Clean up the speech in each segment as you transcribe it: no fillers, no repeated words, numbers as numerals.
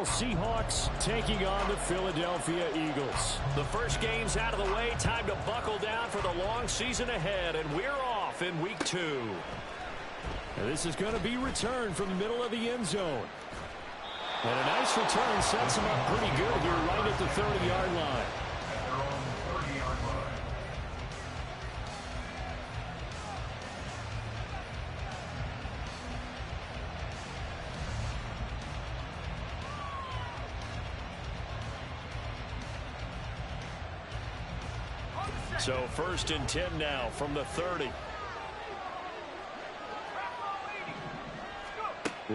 Seahawks taking on the Philadelphia Eagles. The first game's out of the way. Time to buckle down for the long season ahead, and we're off in week 2. And this is going to be returned from the middle of the end zone. And a nice return sets him up pretty good here right at the 30-yard line. So 1st and 10 now from the 30.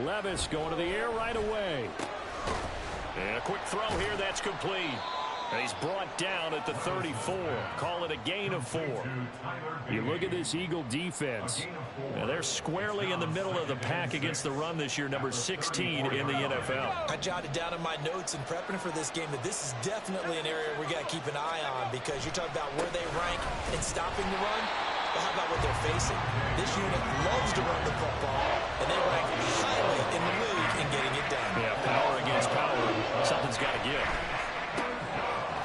Levis going to the air right away. And a quick throw here that's complete. He's brought down at the 34. Call it a gain of 4. You look at this Eagle defense. Now they're squarely in the middle of the pack against the run this year, number 16 in the NFL. I jotted down in my notes in prepping for this game that this is definitely an area we got to keep an eye on, because you're talking about where they rank in stopping the run. But how about what they're facing? This unit loves to run the football, and they rank highly in the league in getting it done. Yeah, power against power. Something's got to give.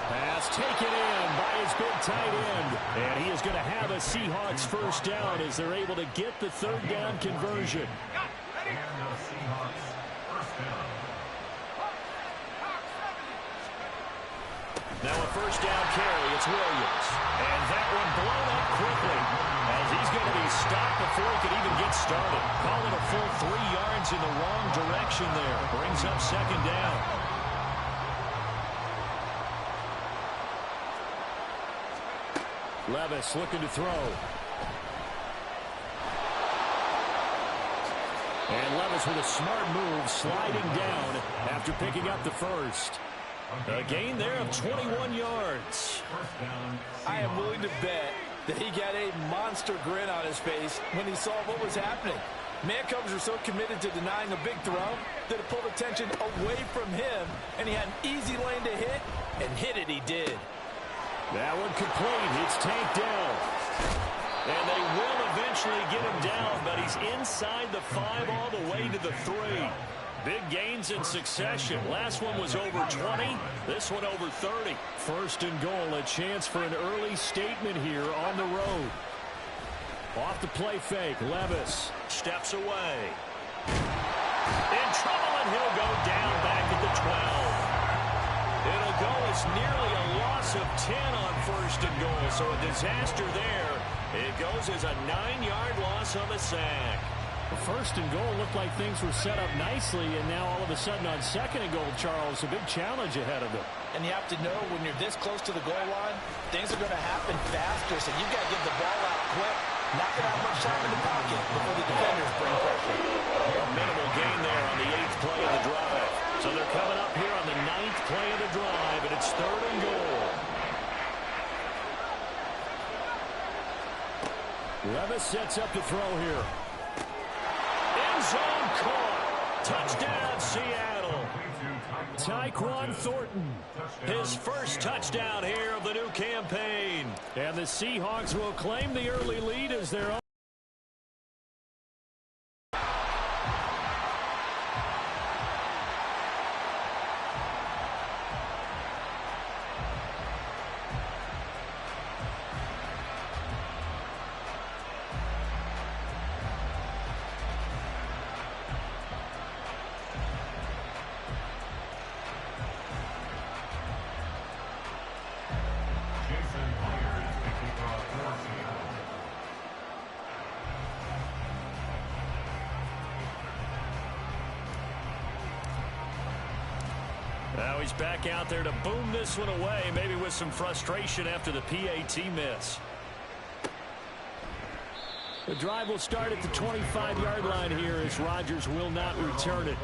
Pass taken in by his big tight end. And he is going to have a Seahawks first down as they're able to get the 3rd down conversion. Now a first down carry. It's Williams. And that one blown up quickly as he's going to be stopped before he could even get started. Call it a full 3 yards in the wrong direction there. Brings up 2nd down. Levis looking to throw. And Levis with a smart move, sliding down after picking up the first. A gain there of 21 yards. I am willing to bet that he got a monster grin on his face when he saw what was happening. Man-covers are so committed to denying a big throw that it pulled attention away from him, and he had an easy lane to hit, and hit it he did. That one complete. It's tanked down. And they will eventually get him down, but he's inside the 5 all the way to the 3. Big gains in succession. Last one was over 20. This one over 30. 1st and goal, a chance for an early statement here on the road. Off the play fake, Levis steps away. In trouble, and he'll go down back at the 12. It'll go as nearly a loss of 10 on 1st and goal, so a disaster there. It goes as a 9-yard loss on the sack. The 1st and goal looked like things were set up nicely, and now all of a sudden on 2nd and goal, Charles, a big challenge ahead of them. And you have to know when you're this close to the goal line, things are going to happen faster, so you've got to get the ball out quick. Not going to have much time in the pocket before the defenders bring pressure. A minimal gain there on the 8th play of the drive. So they're coming up here on the 9th play of the drive, and it's 3rd and goal. Levis sets up to throw here. End zone caught. Touchdown, Seattle. Tyquan Thornton. His first touchdown here of the new campaign. And the Seahawks will claim the early lead as their own. Now he's back out there to boom this one away, maybe with some frustration after the PAT miss. The drive will start at the 25-yard line here as Rodgers will not return it.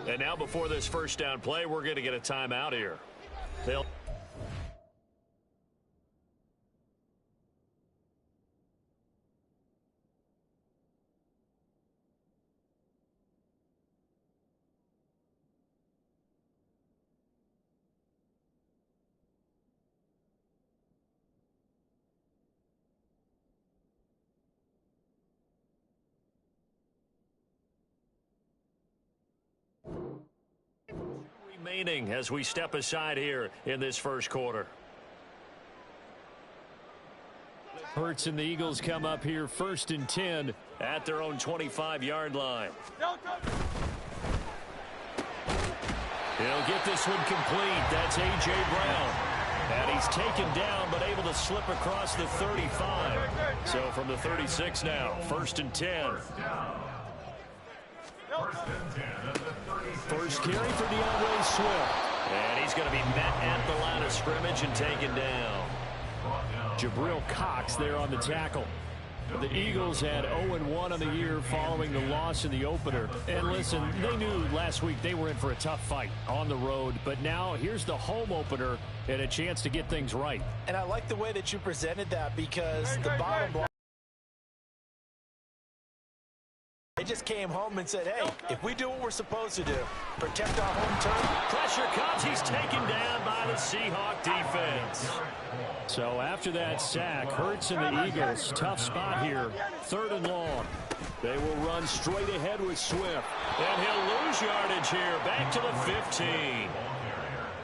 And now before this first down play, we're going to get a timeout here. They'll remaining as we step aside here in this first quarter. Hurts and the Eagles come up here 1st and 10 at their own 25-yard line. He'll get this one complete. That's A.J. Brown. And he's taken down but able to slip across the 35. So from the 36 now, 1st and 10. First carry for DeAndre Swift. And he's going to be met at the line of scrimmage and taken down. Jabril Cox there on the tackle. The Eagles had 0-1 on the year following the loss in the opener. And listen, they knew last week they were in for a tough fight on the road. But now here's the home opener and a chance to get things right. And I like the way that you presented that because the bottom line, they just came home and said, hey, if we do what we're supposed to do, protect our home turf. Pressure comes. He's taken down by the Seahawk defense. So after that sack, Hurts and the Eagles, tough spot here. 3rd and long. They will run straight ahead with Swift. And he'll lose yardage here. Back to the 15.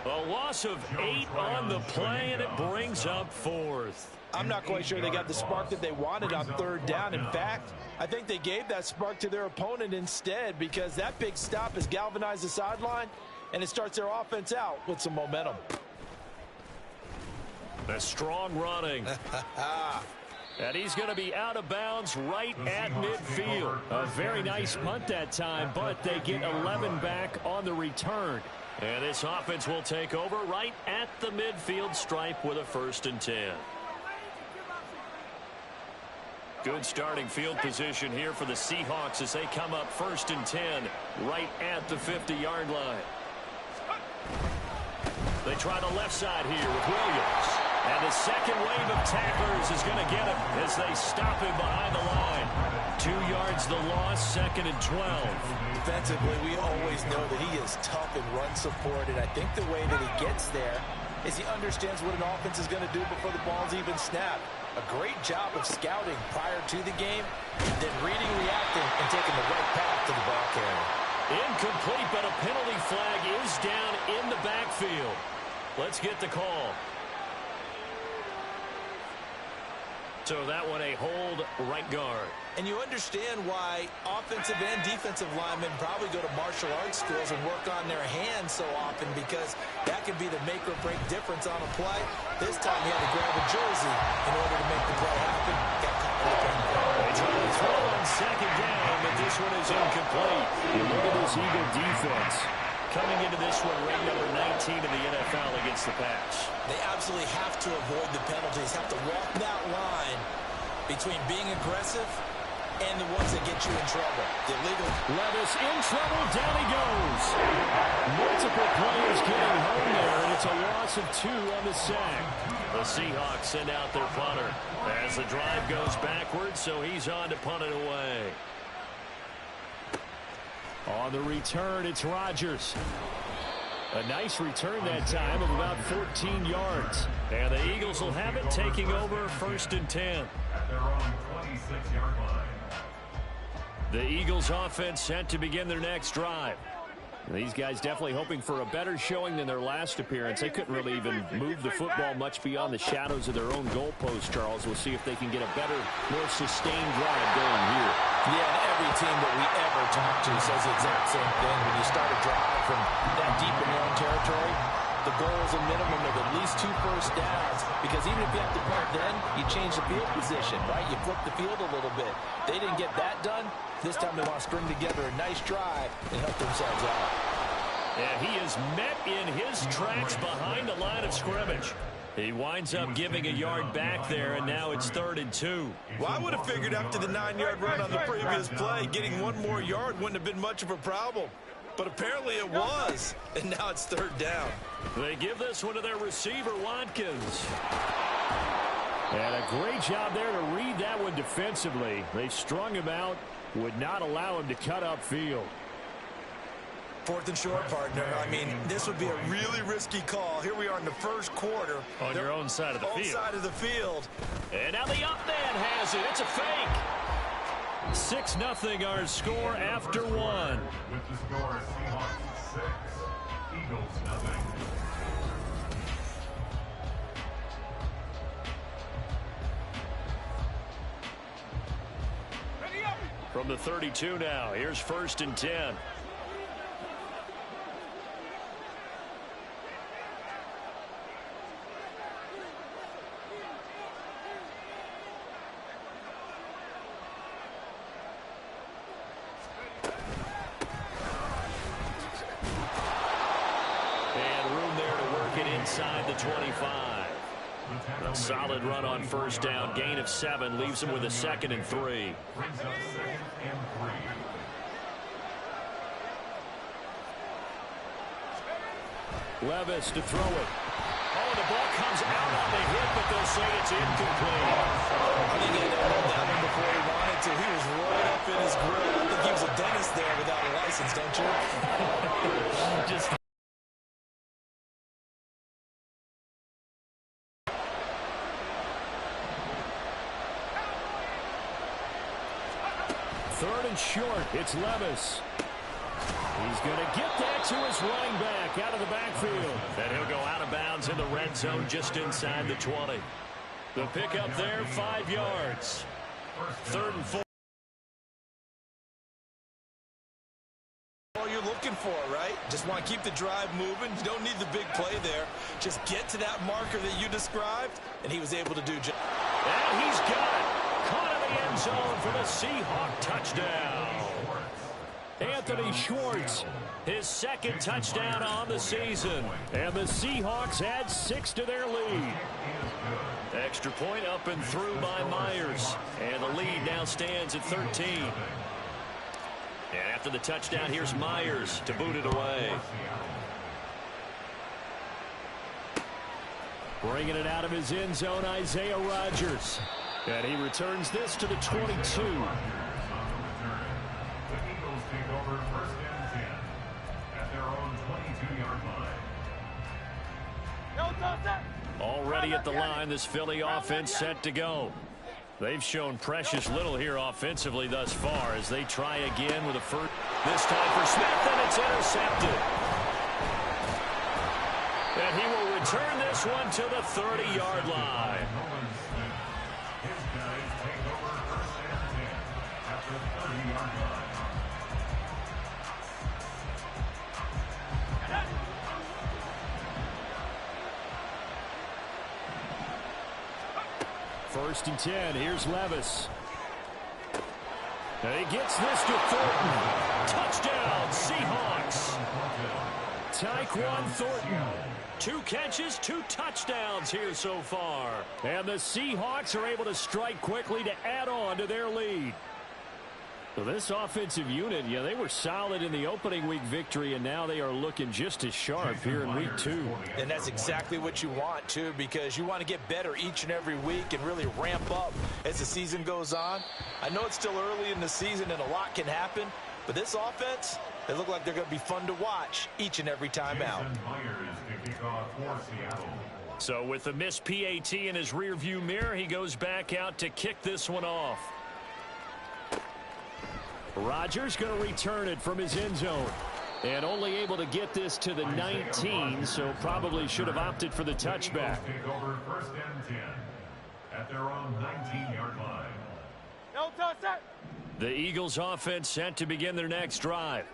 A loss of 8 on the play, and it brings up 4th. I'm not quite sure they got the spark that they wanted on 3rd down. In fact, I think they gave that spark to their opponent instead because that big stop has galvanized the sideline, and it starts their offense out with some momentum. A strong running. And he's going to be out of bounds right at midfield. A very nice punt that time, but they get 11 back on the return. And this offense will take over right at the midfield stripe with a 1st and 10. Good starting field position here for the Seahawks as they come up 1st and 10 right at the 50-yard line. They try the left side here with Williams. And the second wave of tacklers is going to get him as they stop him behind the line. 2 yards the loss, 2nd and 12. Defensively, we always know that he is tough in run support, and I think the way that he gets there is he understands what an offense is going to do before the ball's even snapped. A great job of scouting prior to the game, then reading, reacting, and taking the right path to the ball carrier. Incomplete, but a penalty flag is down in the backfield. Let's get the call. So that one a hold right guard. And you understand why offensive and defensive linemen probably go to martial arts schools and work on their hands so often because that can be the make or break difference on a play. This time he had to grab a jersey in order to make the play happen. Got caught in the pinball. They try to throw on 2nd down, but this one is incomplete. And look at this Eagle defense. Coming into this one, ranked number 19 in the NFL against the pass. They absolutely have to avoid the penalties, have to walk that line between being aggressive and the ones that get you in trouble. The illegal. Levis in trouble. Down he goes. Multiple players getting home there, and it's a loss of 2 on the sack. The Seahawks send out their punter as the drive goes backwards, so he's on to punt it away. On the return, it's Rodgers. A nice return that time of about 14 yards. And the Eagles will have it, taking over 1st and 10. At their own 26-yard line. The Eagles offense set to begin their next drive. These guys definitely hoping for a better showing than their last appearance. They couldn't really even move the football much beyond the shadows of their own goalpost, Charles. We'll see if they can get a better, more sustained drive going here. Yeah, and every team that we ever talk to says the exact same thing. When you start a drive from that deep in your own territory, the goal is a minimum of at least 2 first downs, because even if you have to punt then, you change the field position, right? You flip the field a little bit. They didn't get that done. This time they want to string together a nice drive and help themselves out. And he is met in his tracks behind the line of scrimmage. He winds up giving a yard back there, and now it's 3rd and 2. Well, I would have figured after the 9-yard run on the previous play, getting 1 more yard wouldn't have been much of a problem. But apparently it was, and now it's third down. They give this one to their receiver, Watkins. And a great job there to read that one defensively. They strung him out, would not allow him to cut upfield. Fourth and short, partner. I mean, this would be a really risky call. Here we are in the first quarter. On your own side of the field. Side of the field. And now the up man has it. It's a fake. 6-0 our score after one. With the score, Seahawks 6, Eagles 0. From the 32 now, here's 1st and 10. Inside the 25. A solid run on 1st down. Gain of 7 leaves him with a 2nd and 3. Brings up 2nd and 3. Levis to throw it. Oh, the ball comes out on the hit, but they'll say it's incomplete. I think he had to hold that one before he wanted to. He was right up in his grill. I think he was a dentist there without a license, don't you? Just 3rd and short. It's Levis. He's going to get that to his running back out of the backfield. And he'll go out of bounds in the red zone just inside the 20. The pickup there, 5 yards. 3rd and 4. All you're looking for, right? Just want to keep the drive moving. You don't need the big play there. Just get to that marker that you described, and he was able to do just. And he's got it. Caught in the end zone for the Seahawk touchdown. Anthony Schwartz, his 2nd touchdown on the season. And the Seahawks add 6 to their lead. Extra point up and through by Myers. And the lead now stands at 13. And after the touchdown, here's Myers to boot it away. Bringing it out of his end zone, Isaiah Rodgers. And he returns this to the 22. The Eagles take over 1st and 10 at their own 22-yard line. Already at the line, this Philly offense set to go. They've shown precious little here offensively thus far as they try again with a first. This time for Smith, and it's intercepted. And he will return this one to the 30-yard line. His guys take over 1st and 10 at the 30-yard line. First and 10. Here's Levis. And he gets this to Thornton. Touchdown, Seahawks. Tyquan Thornton. 2 catches, 2 touchdowns here so far. And the Seahawks are able to strike quickly to add on to their lead. So this offensive unit, yeah, they were solid in the opening week victory, and now they are looking just as sharp here in week 2. And that's exactly what you want, too, because you want to get better each and every week and really ramp up as the season goes on. I know it's still early in the season and a lot can happen, but this offense, they look like they're going to be fun to watch each and every time out. So with the missed PAT in his rearview mirror, he goes back out to kick this one off. Rodgers going to return it from his end zone. And only able to get this to the 19, so probably should have opted for the touchback. Take over 1st and 10 at their own 19-yard line. The Eagles offense set to begin their next drive.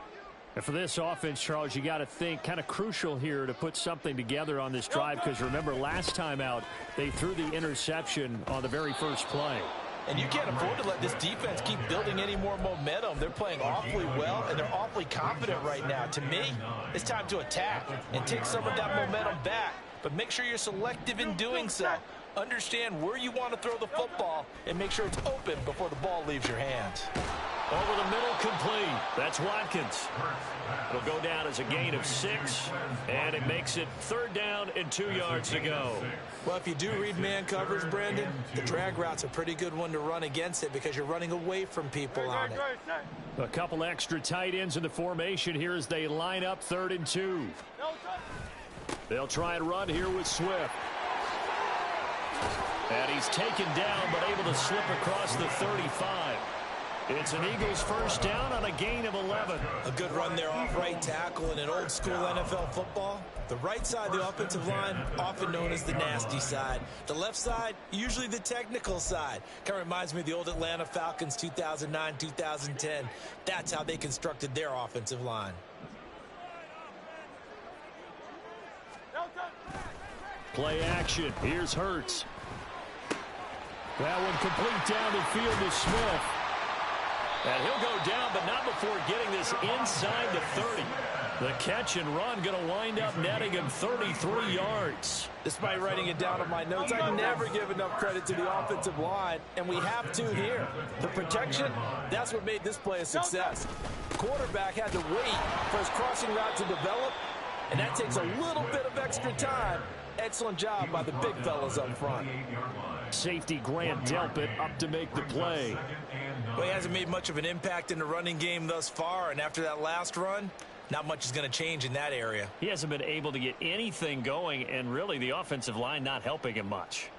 And for this offense, Charles, you got to think kind of crucial here to put something together on this drive, because remember last time out they threw the interception on the very first play. And you can't afford to let this defense keep building any more momentum. They're playing awfully well, and they're awfully confident right now. To me, it's time to attack and take some of that momentum back. But make sure you're selective in doing so. Understand where you want to throw the football and make sure it's open before the ball leaves your hands. Over the middle, complete. That's Watkins. It'll go down as a gain of 6, and it makes it 3rd down and 2 yards to go. Well, if you do read man coverage, Brandon, the drag route's a pretty good one to run against it because you're running away from people on it. A couple extra tight ends in the formation here as they line up 3rd and 2. They'll try and run here with Swift. And he's taken down but able to slip across the 35. It's an Eagles first down on a gain of 11. A good run there off right tackle in an old school NFL football. The right side of the offensive line, often known as the nasty side. The left side, usually the technical side. Kind of reminds me of the old Atlanta Falcons 2009-2010. That's how they constructed their offensive line. Play action. Here's Hurts. That one complete down the field to Smith. And he'll go down, but not before getting this inside the 30. The catch and run going to wind up netting him 33 yards. Despite writing it down on my notes, I never give enough credit to the offensive line, and we have to here. The protection, that's what made this play a success. The quarterback had to wait for his crossing route to develop, and that takes a little bit of extra time. Excellent job by the big fellas up front. Safety Grant Delpit up to make the play. Well, he hasn't made much of an impact in the running game thus far, and after that last run, not much is going to change in that area. He hasn't been able to get anything going, and really the offensive line not helping him much.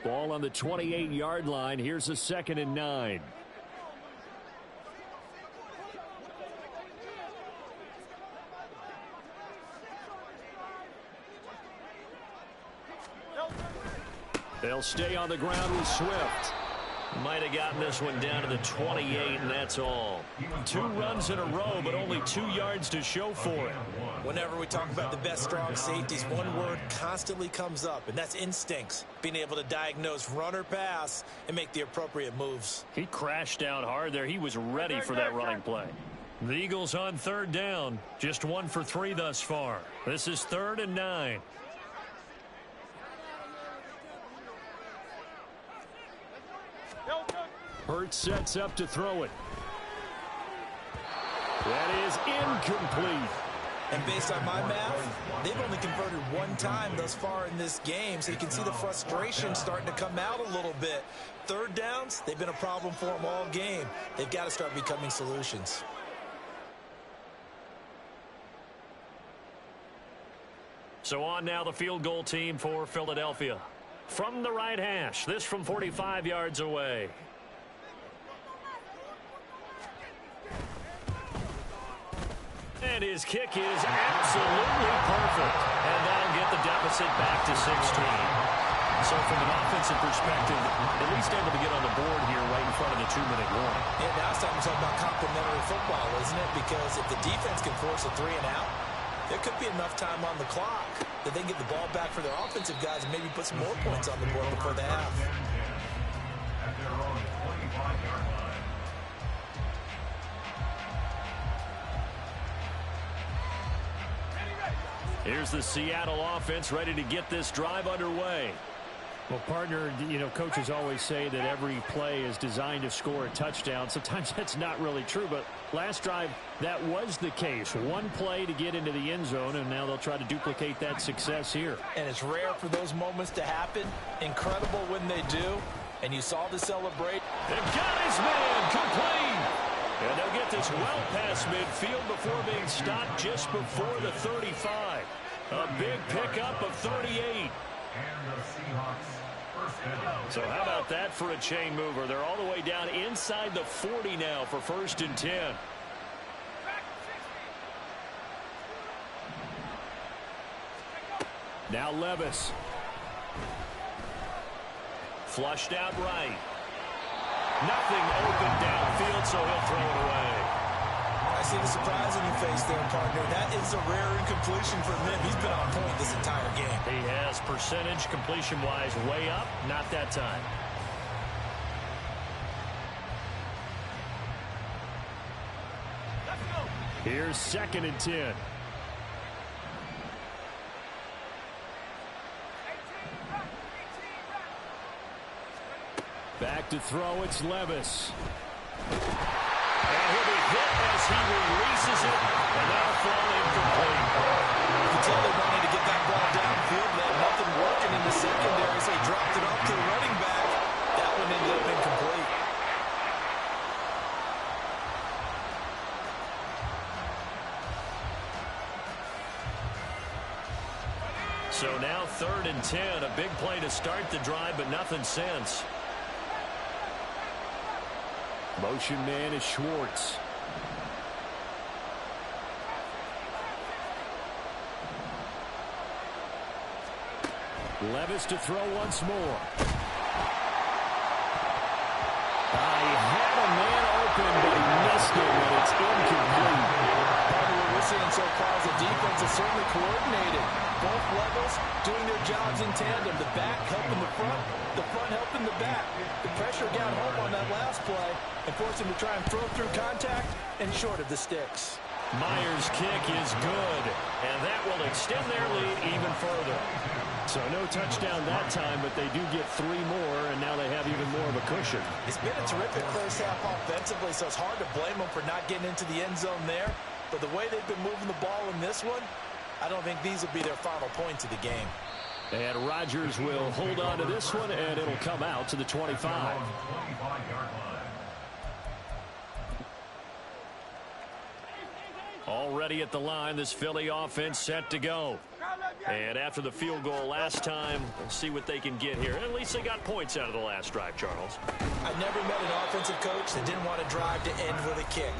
Ball on the 28-yard line. Here's a 2nd and 9. They'll stay on the ground with Swift. Might have gotten this one down to the 28, and that's all. 2 runs in a row, but only 2 yards to show for it. Whenever we talk about the best strong safeties, one word constantly comes up, and that's instincts. Being able to diagnose run or pass and make the appropriate moves. He crashed down hard there. He was ready for that running play. The Eagles on 3rd down. Just 1 for 3 thus far. This is 3rd and 9. Hurts sets up to throw it. That is incomplete. And based on my math, they've only converted 1 time thus far in this game, so you can see the frustration starting to come out a little bit. 3rd downs, they've been a problem for them all game. They've got to start becoming solutions. So on now the field goal team for Philadelphia. From the right hash, this from 45 yards away. And his kick is absolutely perfect. And that'll get the deficit back to 16. So from an offensive perspective, at least able to get on the board here right in front of the 2-minute warning. Yeah, now it's time to talk about complementary football, isn't it? Because if the defense can force a 3 and out, there could be enough time on the clock that they can get the ball back for their offensive guys and maybe put some more points on the board before the half. At their own 25-yard line. Here's the Seattle offense ready to get this drive underway. Well, partner, you know, coaches always say that every play is designed to score a touchdown. Sometimes that's not really true, but last drive, that was the case. 1 play to get into the end zone, and now they'll try to duplicate that success here. And it's rare for those moments to happen. Incredible when they do. And you saw the celebration. They've got his man complete. And they'll get this well past midfield before being stopped just before the 35. A big pickup of 38. And the Seahawks first down. So how about that for a chain mover? They're all the way down inside the 40 now for 1st and 10. Now Levis. Flushed out right. Nothing open downfield, so he'll throw it away. I see the surprise in your face there, partner. That is a rare incompletion from him. He's been on point this entire game. He has percentage completion-wise way up. Not that time. Here's 2nd and 10. Back to throw, it's Levis. And he'll be hit as he releases it, and that'll fall incomplete. You can tell they wanted to get that ball downfield. They had nothing working in the secondary, so he dropped it off to the running back. That one ended up incomplete. So now 3rd and 10. A big play to start the drive, but nothing since. Motion man is Schwartz. Levis to throw once more. He had a man open, but he missed it, and it's incomplete. What we're seeing so far is the defense is certainly coordinated. Both levels doing their jobs in tandem. The back helping the front helping the back. The pressure got home on that last play and forced him to try and throw through contact and short of the sticks. Myers' kick is good, and that will extend their lead even further. So no touchdown that time, but they do get 3 more, and now they have even more of a cushion. It's been a terrific first half offensively, so it's hard to blame them for not getting into the end zone there. But the way they've been moving the ball in this one, I don't think these will be their final points of the game. And Rodgers will hold on to this one, and it'll come out to the 25. Already at the line, this Philly offense set to go. And after the field goal last time, we'll see what they can get here. At least they got points out of the last drive, Charles. I've never met an offensive coach that didn't want to drive to end with a kick.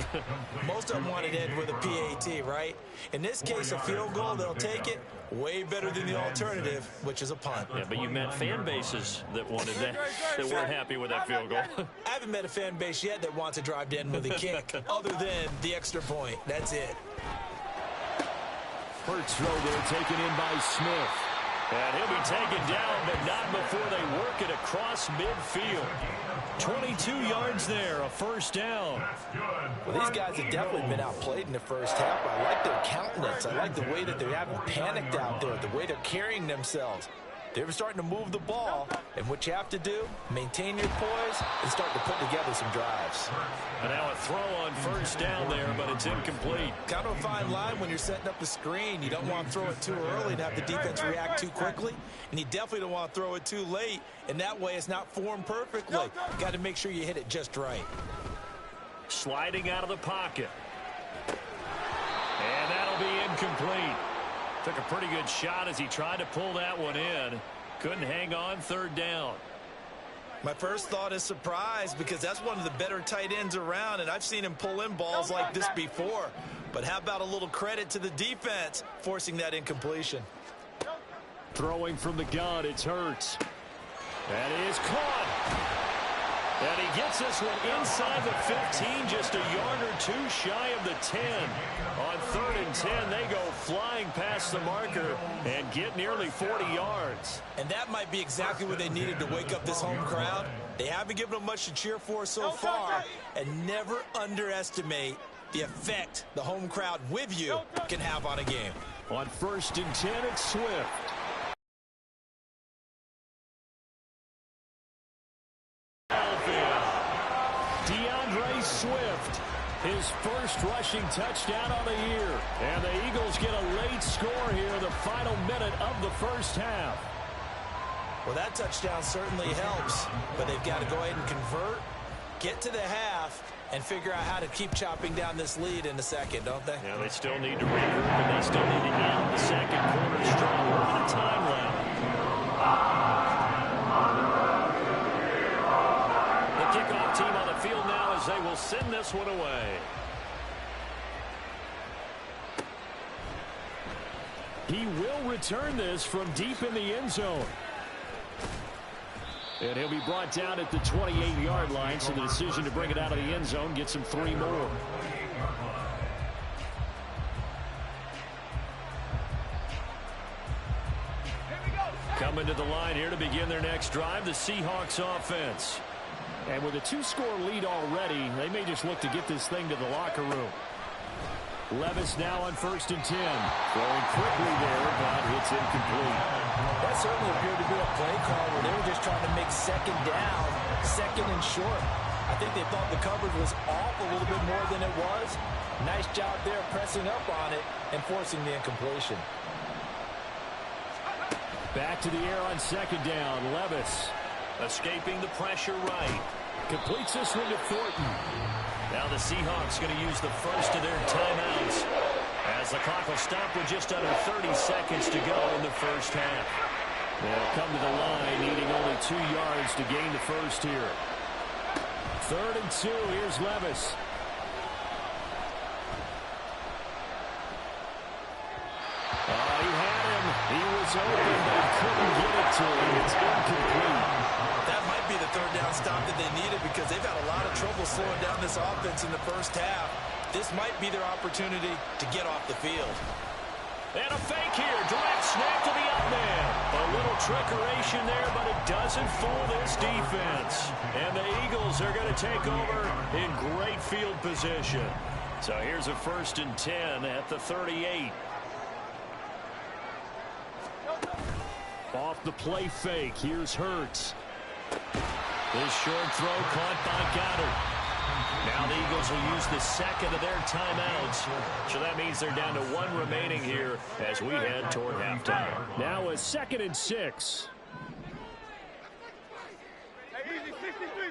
Most of them wanted to end with a PAT, right? In this case, a field goal, they'll take it. Way better than the alternative, which is a punt. Yeah, but you met fan bases that wanted that, that weren't happy with that field goal. I haven't met a fan base yet that wants to drive to end with a kick, other than the extra point. That's it. First throw there taken in by Smith. And he'll be taken down, but not before they work it across midfield. 22 yards there, a first down. Well, these guys have definitely been outplayed in the first half. I like their countenance. I like the way that they haven't panicked out there, the way they're carrying themselves. They're starting to move the ball, and what you have to do, maintain your poise and start to put together some drives. And now a throw on first down there, but it's incomplete. Kind of a fine line when you're setting up the screen. You don't want to throw it too early and have the defense react too quickly, and you definitely don't want to throw it too late, and that way it's not formed perfectly. Got to make sure you hit it just right. Sliding out of the pocket. And that'll be incomplete. Took a pretty good shot as he tried to pull that one in. Couldn't hang on, third down. My first thought is surprise, because that's one of the better tight ends around, and I've seen him pull in balls like this before. But how about a little credit to the defense forcing that incompletion? Throwing from the gun, it's Hurts. That is caught. And he gets this one inside the 15, just a yard or two shy of the 10. On 3rd and 10, they go flying past the marker and get nearly 40 yards. And that might be exactly what they needed to wake up this home crowd. They haven't given them much to cheer for so far. And never underestimate the effect the home crowd with you can have on a game. On 1st and 10, it's Swift. Swift, his first rushing touchdown on the year. And the Eagles get a late score here, the final minute of the first half. Well, that touchdown certainly helps, but they've got to go ahead and convert, get to the half, and figure out how to keep chopping down this lead in the second, don't they? Yeah, they still need to regroup, and they still need to end the second quarter strong. Look at the time left. The kickoff team on the field now as they will send this one away. He will return this from deep in the end zone. And he'll be brought down at the 28-yard line, so the decision to bring it out of the end zone gets him 3 more. Coming to the line here to begin their next drive, the Seahawks offense. And with a 2-score lead already, they may just look to get this thing to the locker room. Levis now on 1st and 10. Throwing quickly there, but it's incomplete. That certainly appeared to be a play call where they were just trying to make second down, second and short. I think they thought the coverage was off a little bit more than it was. Nice job there pressing up on it and forcing the incompletion. Back to the air on second down. Levis escaping the pressure right. completes this one to Thornton. Now the Seahawks going to use the first of their timeouts as the clock will stop with just under 30 seconds to go in the first half. They'll come to the line needing only 2 yards to gain the first here. 3rd and 2. Here's Levis. Oh, he had him. He was open, but he couldn't get it to him. It's incomplete. That might be the 3rd down stop that they needed because they've had a lot of trouble slowing down this offense in the first half. This might be their opportunity to get off the field. And a fake here. Direct snap to the up man. A little trickeration there, but it doesn't fool this defense. And the Eagles are going to take over in great field position. So here's a 1st and 10 at the 38. Off the play fake. Here's Hurts. This short throw caught by Goddard. Now the Eagles will use the second of their timeouts. So that means they're down to 1 remaining here as we head toward halftime. Now a 2nd and 6. Hey, easy,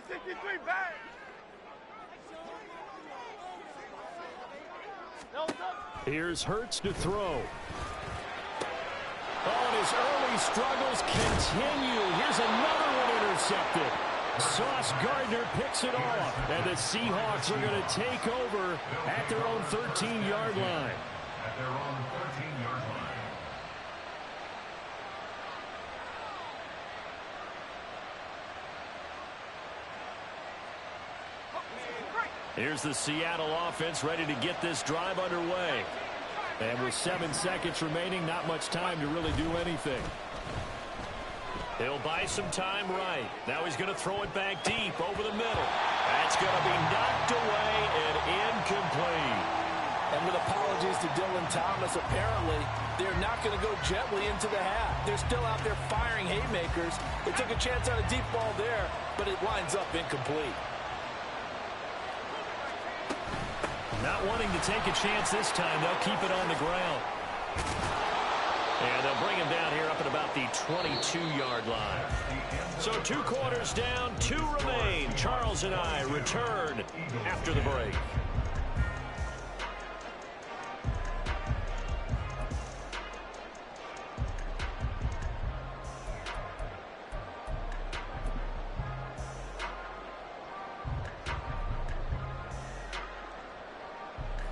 63, back. Here's Hurts to throw. Oh, and his early struggles continue. Here's another one intercepted. Sauce Gardner picks it off. And the Seahawks are going to take over at their own 13-yard line. At their own 13-yard line. Here's the Seattle offense ready to get this drive underway. And with 7 seconds remaining, not much time to really do anything. He'll buy some time right. Now he's going to throw it back deep over the middle. That's going to be knocked away and incomplete. And with apologies to Dylan Thomas, apparently they're not going to go gently into the half. They're still out there firing haymakers. They took a chance on a deep ball there, but it winds up incomplete. Not wanting to take a chance this time. They'll keep it on the ground. And they'll bring him down here up at about the 22-yard line. So 2 quarters down, 2 remain. Charles and I return after the break.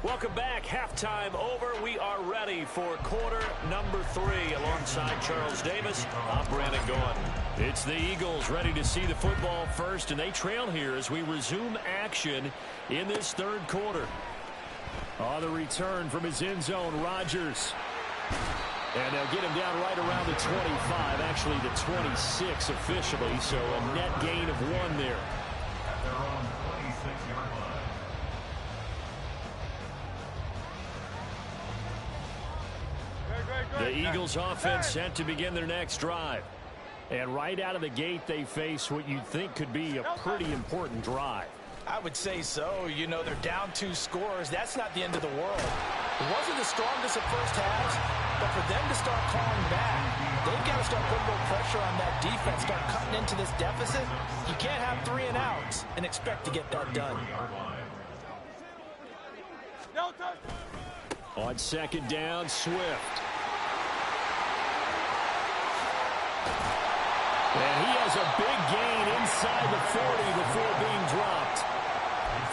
Welcome back. Halftime over. We are ready for quarter number 3. Alongside Charles Davis, I'm Brandon Gaudin. It's the Eagles ready to see the football first, and they trail here as we resume action in this 3rd quarter. On the return from his end zone, Rodgers. And they'll get him down right around the 25, actually the 26 officially, so a net gain of 1 there. At their own 26-yard line. The Eagles offense set to begin their next drive. And right out of the gate, they face what you'd think could be a pretty important drive. I would say so. You know, they're down 2 scores. That's not the end of the world. It wasn't the strongest of first halves, but for them to start calling back, they've got to start putting a little pressure on that defense, start cutting into this deficit. You can't have 3 and outs and expect to get that done. On 2nd down, Swift. And he has a big gain inside the 40 before being dropped.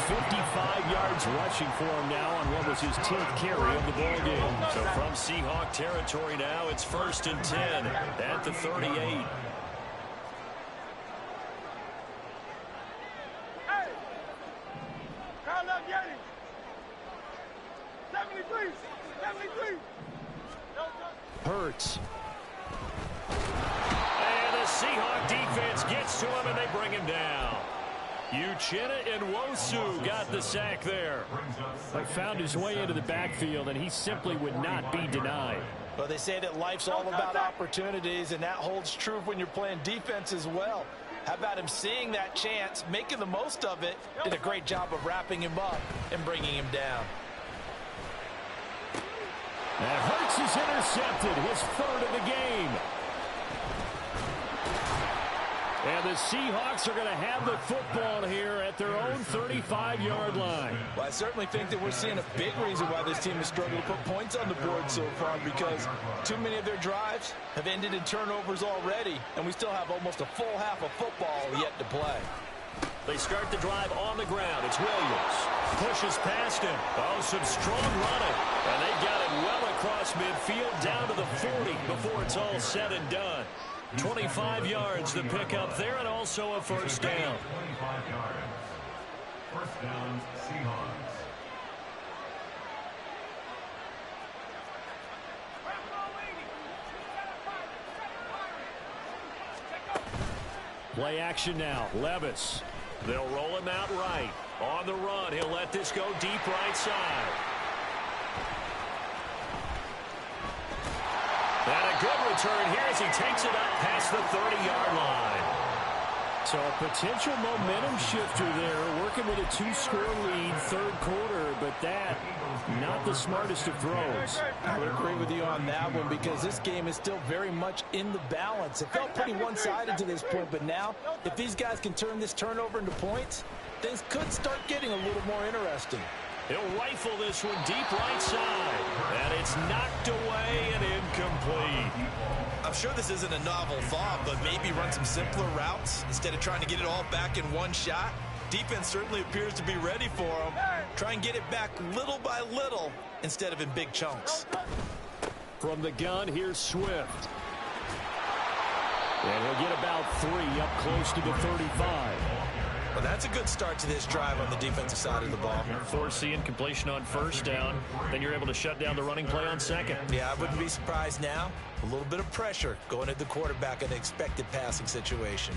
55 yards rushing for him now on what was his 10th carry of the ball game. So from Seahawk territory now, it's 1st and 10 at the 38. Hey! Kyle up, Yeti! 73! 73! Hurts. And the Seahawk defense gets to him, and they bring him down. Uchenna Nwosu got the sack there. He found his way into the backfield, and he simply would not be denied. Well, they say that life's all about opportunities, and that holds true when you're playing defense as well. How about him seeing that chance, making the most of it, did a great job of wrapping him up and bringing him down. And Hurts is intercepted, his third of the game. And the Seahawks are going to have the football here at their own 35-yard line. Well, I certainly think that we're seeing a big reason why this team has struggled to put points on the board so far, because too many of their drives have ended in turnovers already, and we still have almost a full half of football yet to play. They start the drive on the ground. It's Williams. Pushes past him. Oh, some strong running. And they got it well across midfield down to the 40 before it's all said and done. 25 yards to pick up there, and also a first down. 25 yards. First down, Seahawks. Play action now. Levis. They'll roll him out right. On the run, he'll let this go deep right side. And a good return here as he takes it up past the 30-yard line. So a potential momentum shifter there, working with a 2-score lead, third quarter, but that, not the smartest of throws. I would agree with you on that one, because this game is still very much in the balance. It felt pretty one-sided to this point, but now, if these guys can turn this turnover into points, things could start getting a little more interesting. He'll rifle this one deep right side. And it's knocked away and incomplete. I'm sure this isn't a novel thought, but maybe run some simpler routes instead of trying to get it all back in one shot. Defense certainly appears to be ready for him. Try and get it back little by little instead of in big chunks. From the gun, here's Swift. And he'll get about 3 up close to the 35. Well, that's a good start to this drive on the defensive side of the ball. Force the incompletion on first down. Then you're able to shut down the running play on second. Yeah, I wouldn't be surprised now. A little bit of pressure going at the quarterback in an expected passing situation.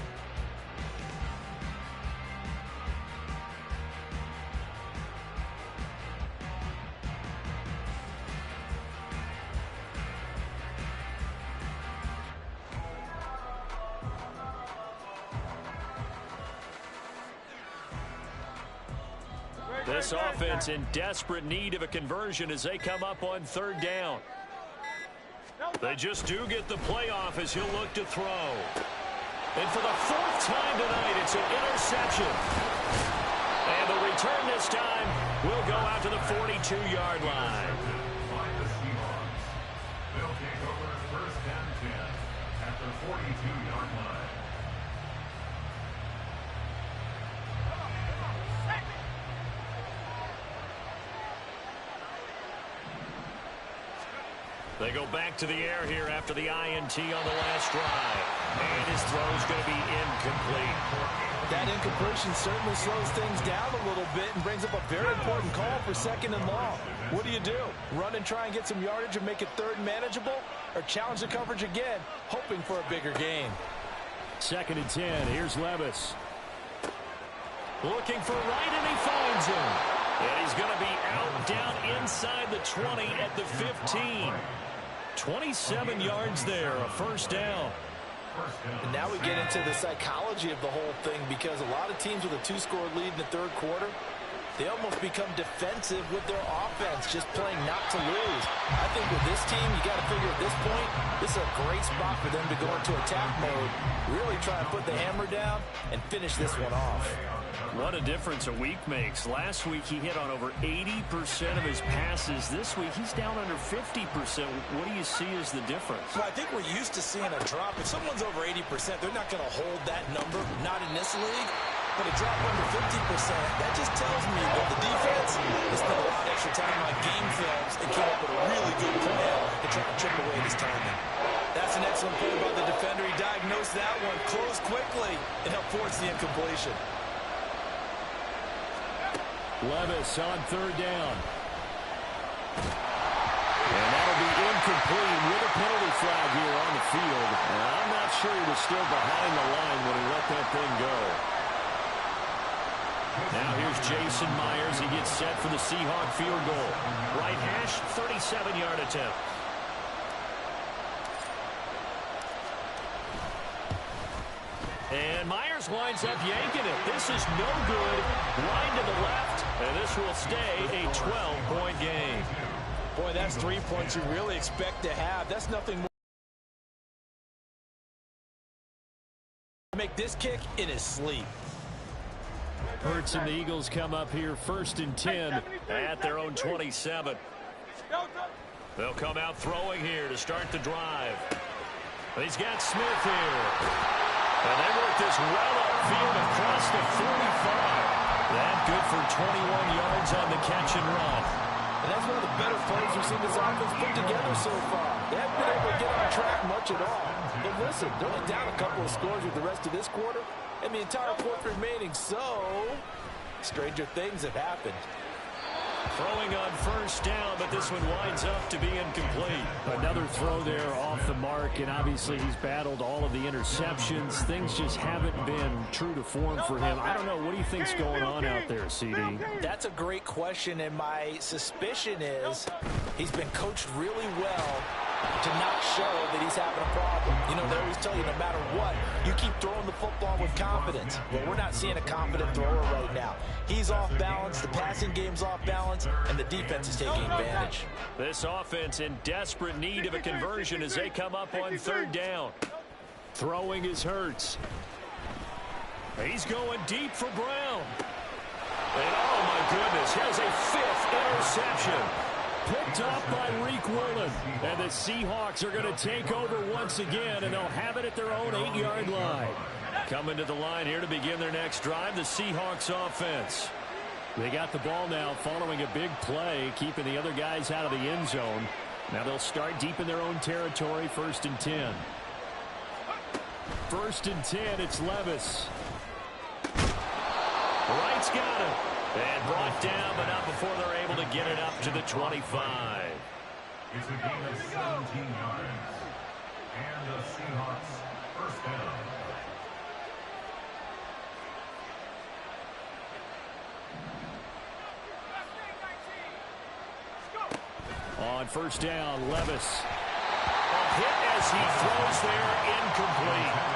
This offense in desperate need of a conversion as they come up on third down. They just do get the playoff as he'll look to throw. And for the 4th time tonight, it's an interception. And the return this time will go out to the 42-yard line. They'll take over first and 10 at the 42-yard line. They go back to the air here after the INT on the last drive. And his throw's going to be incomplete. That incompletion certainly slows things down a little bit and brings up a very important call for second and long. What do? Run and try and get some yardage and make it third and manageable? Or challenge the coverage again, hoping for a bigger gain? 2nd and 10. Here's Levis. Looking for right, and he finds him. And he's going to be out down inside the 20 at the 15. 27 yards there, a first down. And now we get into the psychology of the whole thing, because a lot of teams with a 2-score lead in the third quarter, they almost become defensive with their offense, just playing not to lose. I think with this team, you got to figure at this point, this is a great spot for them to go into attack mode, really try and put the hammer down and finish this one off. What a difference a week makes. Last week, he hit on over 80% of his passes. This week, he's down under 50%. What do you see as the difference? Well, I think we're used to seeing a drop. If someone's over 80%, they're not going to hold that number, not in this league. But a drop under 50%, that just tells me that the defense has spent a lot of extra time on game films and came up with a really good plan to try to chip away this timing. That's an excellent play by the defender. He diagnosed that one, closed quickly, and helped force the incompletion. Levis on third down. And that'll be incomplete with a penalty flag here on the field. And I'm not sure he was still behind the line when he let that thing go. Now here's Jason Myers. He gets set for the Seahawk field goal. Right hash, 37-yard attempt. And Myers winds up yanking it. This is no good. Line to the left, and this will stay a 12-point game. Boy, that's 3 points you really expect to have. That's nothing more. Make this kick in his sleep. Hurts and the Eagles come up here 1st and 10 at their own 27. They'll come out throwing here to start the drive. He's got Smith here. And they work this well upfield across the 45. That good for 21 yards on the catch and run. And that's one of the better plays we've seen this offense put together so far. They haven't been able to get on track much at all. But listen, they're only down a couple of scores with the rest of this quarter, and the entire quarter remaining, so stranger things have happened. Throwing on 1st down, but this one winds up to be incomplete. Another throw there off the mark, and obviously he's battled all of the interceptions. Things just haven't been true to form for him. I don't know. What do you think's going on out there, CD? That's a great question, and my suspicion is he's been coached really well to not show that he's having a problem. You know, they always tell you no matter what, you keep throwing the football with confidence. Well, we're not seeing a confident thrower right now. He's off balance, the passing game's off balance, and the defense is taking advantage. This offense in desperate need of a conversion as they come up on 3rd down. Throwing is Hurts. He's going deep for Brown. And oh my goodness, has a 5th interception. Picked up by Reek Woolen. And the Seahawks are going to take over once again, and they'll have it at their own 8-yard line. Coming to the line here to begin their next drive, the Seahawks offense. They got the ball now following a big play, keeping the other guys out of the end zone. Now they'll start deep in their own territory, 1st and 10. 1st and 10, it's Levis. Wright's got it. And brought down, but not before they're able to get it up to the 25. It's a gain of 17 yards. And the Seahawks 1st down. On 1st down, Levis. A hit as he throws there, incomplete.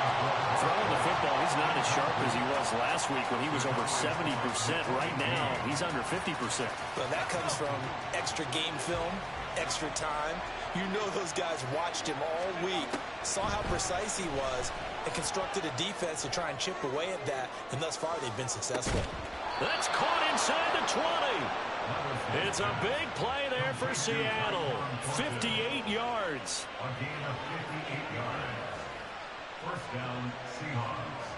Throwing the football, he's not as sharp as he was last week when he was over 70%. Right now, he's under 50%. Well, that comes from extra game film, extra time. You know those guys watched him all week, saw how precise he was, and constructed a defense to try and chip away at that, and thus far they've been successful. That's caught inside the 20. It's a big play there for Seattle. 58 yards. A gain of 58 yards. 1st down, Seahawks.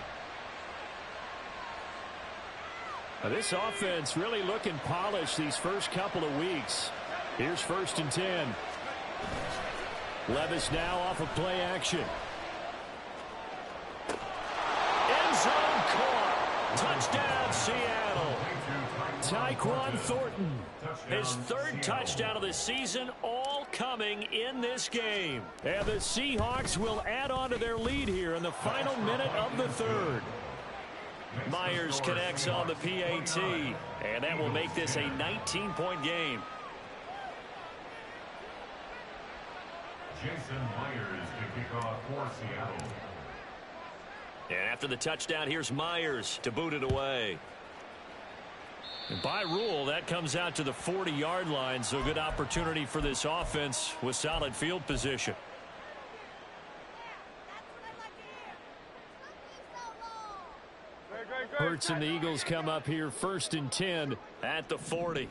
Now this offense really looking polished these first couple of weeks. Here's 1st and 10. Levis now off of play action. End zone caught. Touchdown, Seattle. Tyquan Thornton, his 3rd touchdown of the season, all coming in this game. And the Seahawks will add on to their lead here in the final minute of the 3rd. Myers connects on the PAT, and that will make this a 19-point game. Jason Myers to kick off for Seattle. And after the touchdown, here's Myers to boot it away. And by rule, that comes out to the 40-yard line, so good opportunity for this offense with solid field position. Hurts and the Eagles come up here 1st and 10 at the 40.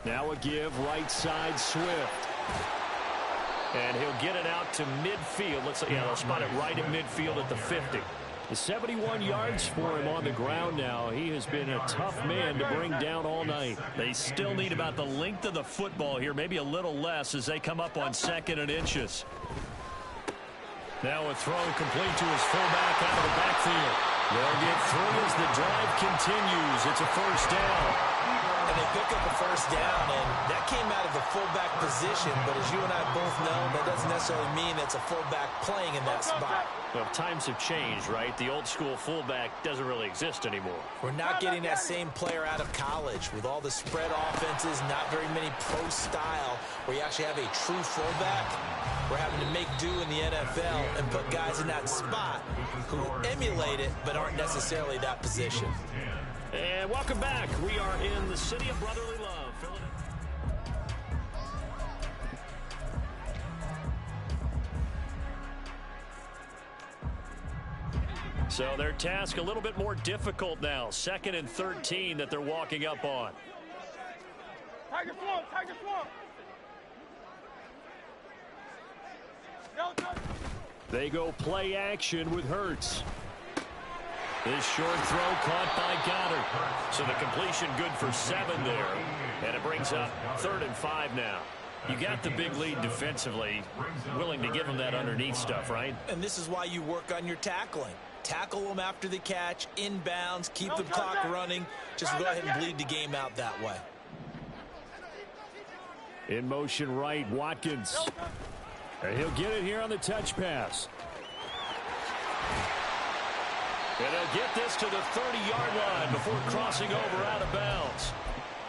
Now a give, right side, Swift. And he'll get it out to midfield. They'll spot it right at midfield at the 50. The 71 yards for him on the ground now. He has been a tough man to bring down all night. They still need about the length of the football here, maybe a little less as they come up on 2nd and inches. Now a throw complete to his fullback out of the backfield. They'll get through as the drive continues. It's a 1st down. And they pick up a first down, and that came out of the fullback position, but as you and I both know, that doesn't necessarily mean it's a fullback playing in that spot. Well, times have changed, right? The old school fullback doesn't really exist anymore. We're not getting that same player out of college with all the spread offenses, not very many pro style where you actually have a true fullback. We're having to make do in the NFL and put guys in that spot who emulate it but aren't necessarily that position. And welcome back. We are in the city of brotherly love, Philadelphia. So their task a little bit more difficult now. 2nd and 13 that they're walking up on. Tiger swamp, Tiger swamp. They go play action with Hurts. This short throw caught by Goddard. So the completion good for 7 there. And it brings up 3rd and 5 now. You got the big lead defensively. Willing to give them that underneath stuff, right? And this is why you work on your tackling. Tackle them after the catch, inbounds, keep the clock running. Just go ahead and bleed the game out that way. In motion right, Watkins. And he'll get it here on the touch pass. And he'll get this to the 30-yard line before crossing over out of bounds.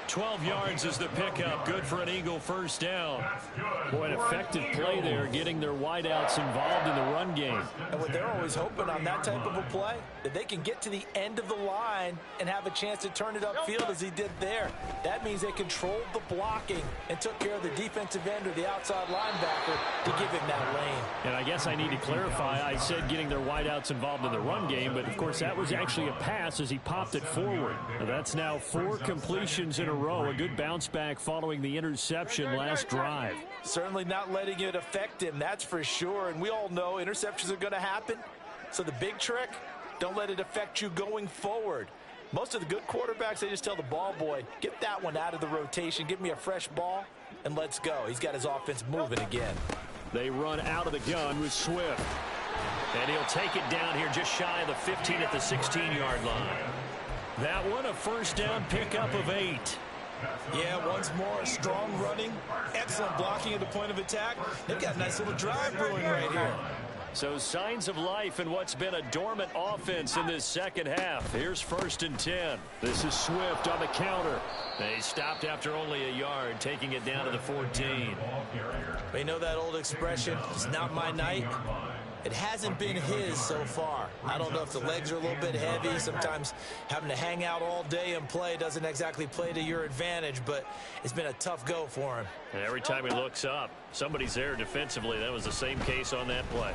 12 yards is the pickup. Good for an Eagle first down. Boy, an effective play there, getting their wideouts involved in the run game. And what they're always hoping on that type of a play, that they can get to the end of the line and have a chance to turn it upfield as he did there. That means they controlled the blocking and took care of the defensive end or the outside linebacker to give him that lane. And I guess I need to clarify, I said getting their wideouts involved in the run game, but of course that was actually a pass as he popped it forward. Now, that's now 4 completions in a row. A good bounce back following the interception last drive. Certainly not letting it affect him, that's for sure. And we all know interceptions are going to happen. So the big trick, don't let it affect you going forward. Most of the good quarterbacks, they just tell the ball boy, get that one out of the rotation, give me a fresh ball, and let's go. He's got his offense moving again. They run out of the gun with Swift. And he'll take it down here just shy of the 15 at the 16-yard line. That one a first down pickup of 8. Yeah, once more, strong running, excellent blocking at the point of attack. They've got a nice little drive brewing right here. So signs of life in what's been a dormant offense in this second half. Here's 1st and 10. This is Swift on the counter. They stopped after only a yard, taking it down to the 14. You know that old expression, it's not my night. It hasn't been his so far. I don't know if the legs are a little bit heavy. Sometimes having to hang out all day and play doesn't exactly play to your advantage, but it's been a tough go for him. And every time he looks up, somebody's there defensively. That was the same case on that play.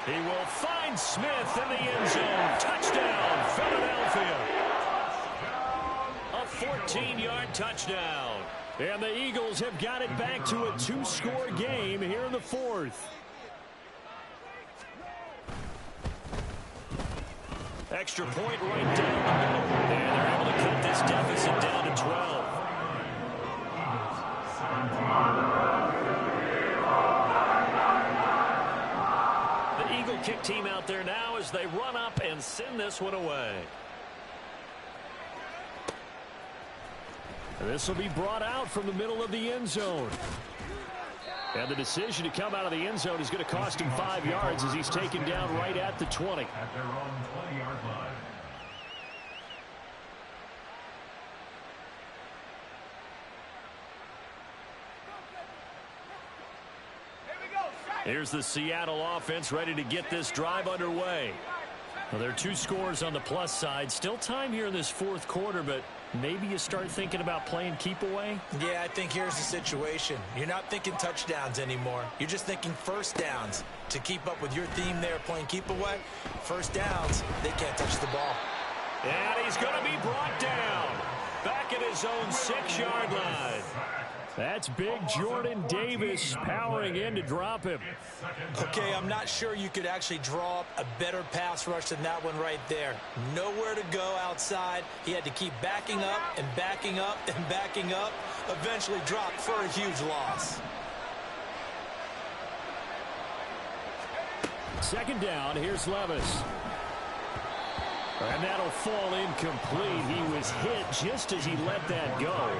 He will find Smith in the end zone. Touchdown, Philadelphia. A 14-yard touchdown. And the Eagles have got it back to a 2-score game here in the 4th. Extra point right down the middle. And they're able to cut this deficit down to 12. The Eagle kick team out there now as they run up and send this one away. And this will be brought out from the middle of the end zone. And the decision to come out of the end zone is going to cost him 5 yards as he's taken down right at the 20. At their own 20-yard line. Here's the Seattle offense ready to get this drive underway. Well, there are 2 scores on the plus side. Still time here in this 4th quarter, but maybe you start thinking about playing keep away? Yeah, I think here's the situation. You're not thinking touchdowns anymore. You're just thinking first downs. To keep up with your theme there, playing keep away, first downs, they can't touch the ball. And he's going to be brought down. Back at his own 6-yard line. That's big Jordan Davis powering in to drop him. Okay, I'm not sure you could actually draw up a better pass rush than that one right there. Nowhere to go outside. He had to keep backing up and backing up and backing up. Eventually dropped for a huge loss. 2nd down, here's Levis. And that'll fall incomplete. He was hit just as he let that go.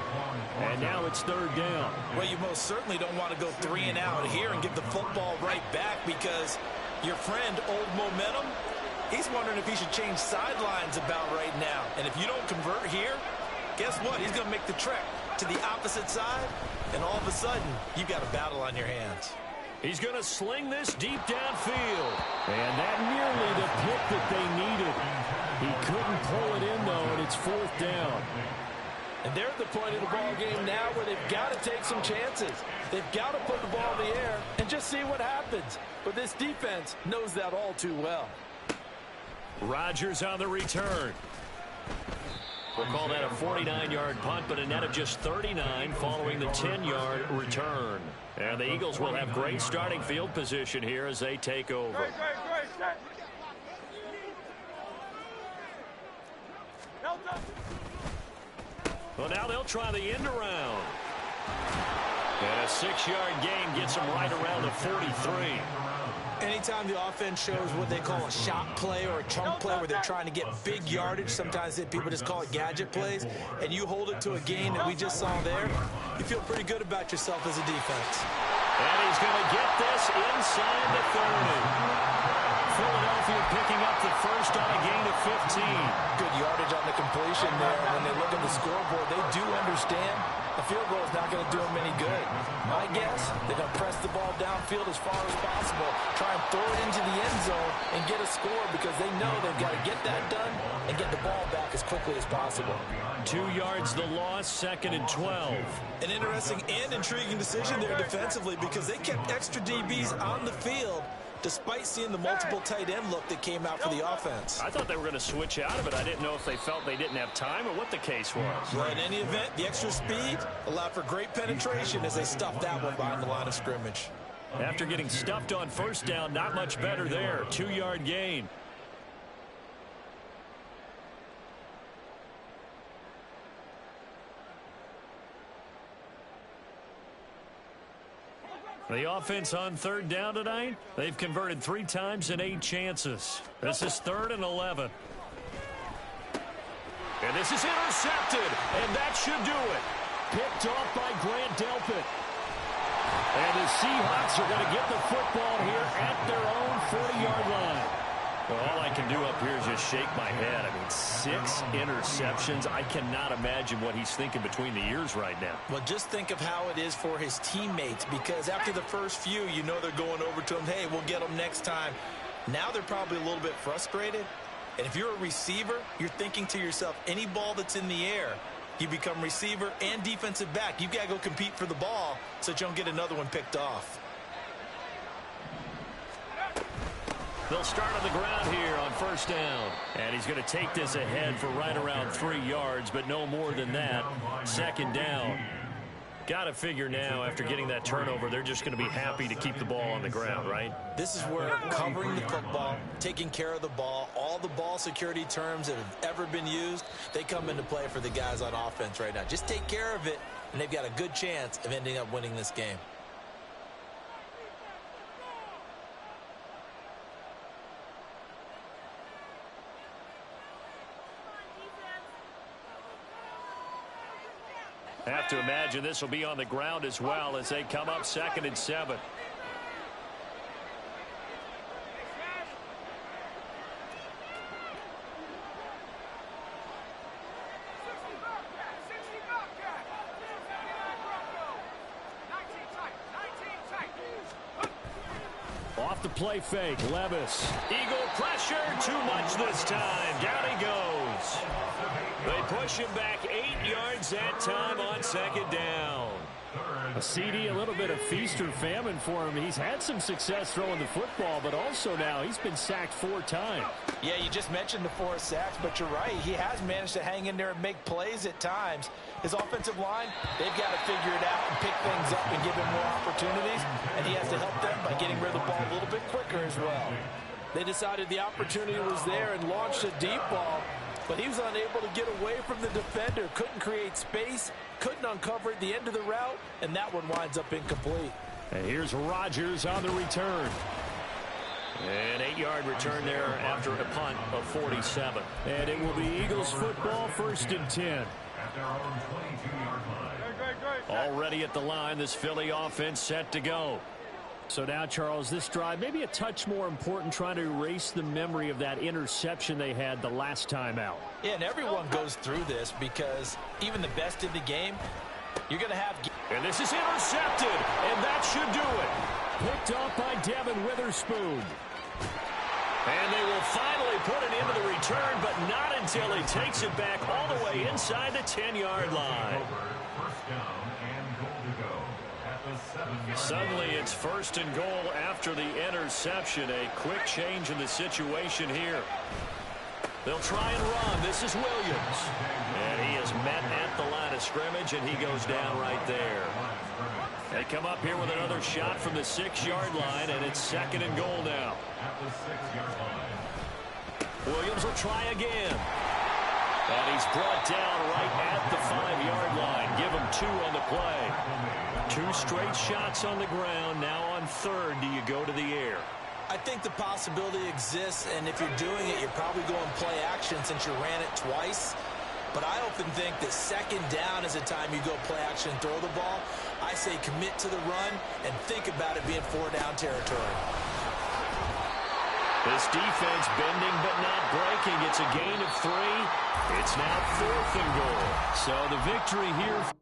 And now it's third down. Well, you most certainly don't want to go 3 and out here and get the football right back because your friend, Old Momentum, he's wondering if he should change sidelines about right now. And if you don't convert here, guess what? He's going to make the trek to the opposite side, and all of a sudden, you've got a battle on your hands. He's going to sling this deep downfield. And that nearly the pick that they needed. He couldn't pull it in, though, and it's fourth down. And they're at the point of the ball game now where they've got to take some chances. They've got to put the ball in the air and just see what happens. But this defense knows that all too well. Rodgers on the return. We'll call that a 49-yard punt, but a net of just 39 following the 10-yard return. And the Eagles will have great starting field position here as they take over. Great. Well, now they'll try the end around. And a 6-yard gain gets them right around the 43. Anytime the offense shows what they call a shot play or a chunk play where they're trying to get big yardage, sometimes people just call it gadget plays, and you hold it to a gain that we just saw there, you feel pretty good about yourself as a defense. And he's going to get this inside the 30. Philadelphia picking up the first on a gain of 15. Good yardage on the completion there. When they look at the scoreboard, they do understand a field goal is not going to do them any good. My guess, they're going to press the ball downfield as far as possible, try and throw it into the end zone and get a score because they know they've got to get that done and get the ball back as quickly as possible. 2 yards the loss, 2nd and 12. An interesting and intriguing decision there defensively because they kept extra DBs on the field despite seeing the multiple tight end look that came out for the offense. I thought they were going to switch out of it. I didn't know if they felt they didn't have time or what the case was. Well, in any event, the extra speed allowed for great penetration as they stuffed that one behind the line of scrimmage. After getting stuffed on first down, not much better there. 2-yard gain. The offense on third down tonight, they've converted 3 times in 8 chances. This is 3rd and 11. And this is intercepted, and that should do it. Picked off by Grant Delpit. And the Seahawks are going to get the football here at their own 40-yard line. Well, all I can do up here is just shake my head. I mean, 6 interceptions. I cannot imagine what he's thinking between the ears right now. Well, just think of how it is for his teammates, because after the first few, you know they're going over to him, hey, we'll get them next time. Now they're probably a little bit frustrated. And if you're a receiver, you're thinking to yourself, any ball that's in the air, you become receiver and defensive back. You've got to go compete for the ball so that you don't get another one picked off. They'll start on the ground here on first down. And he's going to take this ahead for right around 3 yards, but no more than that. 2nd down. Got to figure now, after getting that turnover, they're just going to be happy to keep the ball on the ground, right? This is where covering the football, taking care of the ball, all the ball security terms that have ever been used, they come into play for the guys on offense right now. Just take care of it, and they've got a good chance of ending up winning this game. I have to imagine this will be on the ground as well as they come up 2nd and 7. Off the play fake, Levis. Eagle pressure, too much this time. Down he goes. They push him back 8 yards that time on 2nd down. A CD, a little bit of feast or famine for him. He's had some success throwing the football, but also now he's been sacked 4 times. Yeah, you just mentioned the 4 sacks, but you're right. He has managed to hang in there and make plays at times. His offensive line, they've got to figure it out and pick things up and give him more opportunities, and he has to help them by getting rid of the ball a little bit quicker as well. They decided the opportunity was there and launched a deep ball, but he was unable to get away from the defender, couldn't create space, couldn't uncover at the end of the route, and that one winds up incomplete. And here's Rodgers on the return. An 8-yard return there after a punt of 47. And it will be Eagles football, 1st and 10. At their own 22-yard line. Already at the line, this Philly offense set to go. So now, Charles, this drive may be a touch more important, trying to erase the memory of that interception they had the last time out. Yeah, and everyone goes through this because even the best in the game, you're going to have... And this is intercepted, and that should do it. Picked off by Devin Witherspoon. And they will finally put it into the return, but not until he takes it back all the way inside the 10-yard line. First down and goal to go at the 7-yard Suddenly it's 1st and goal after the interception. A quick change in the situation here. They'll try and run. This is Williams. And he is met at the line of scrimmage, and he goes down right there. They come up here with another shot from the 6-yard line, and it's 2nd and goal now. at the 6-yard line. Williams will try again. And he's brought down right at the 5-yard line. Give him 2 on the play. 2 straight shots on the ground. Now on 3rd, do you go to the air? I think the possibility exists, and if you're doing it, you're probably going play action since you ran it twice. But I often think that 2nd down is a time you go play action and throw the ball. I say commit to the run and think about it being 4-down territory. This defense bending but not breaking. It's a gain of 3. It's now 4th and goal. So the victory here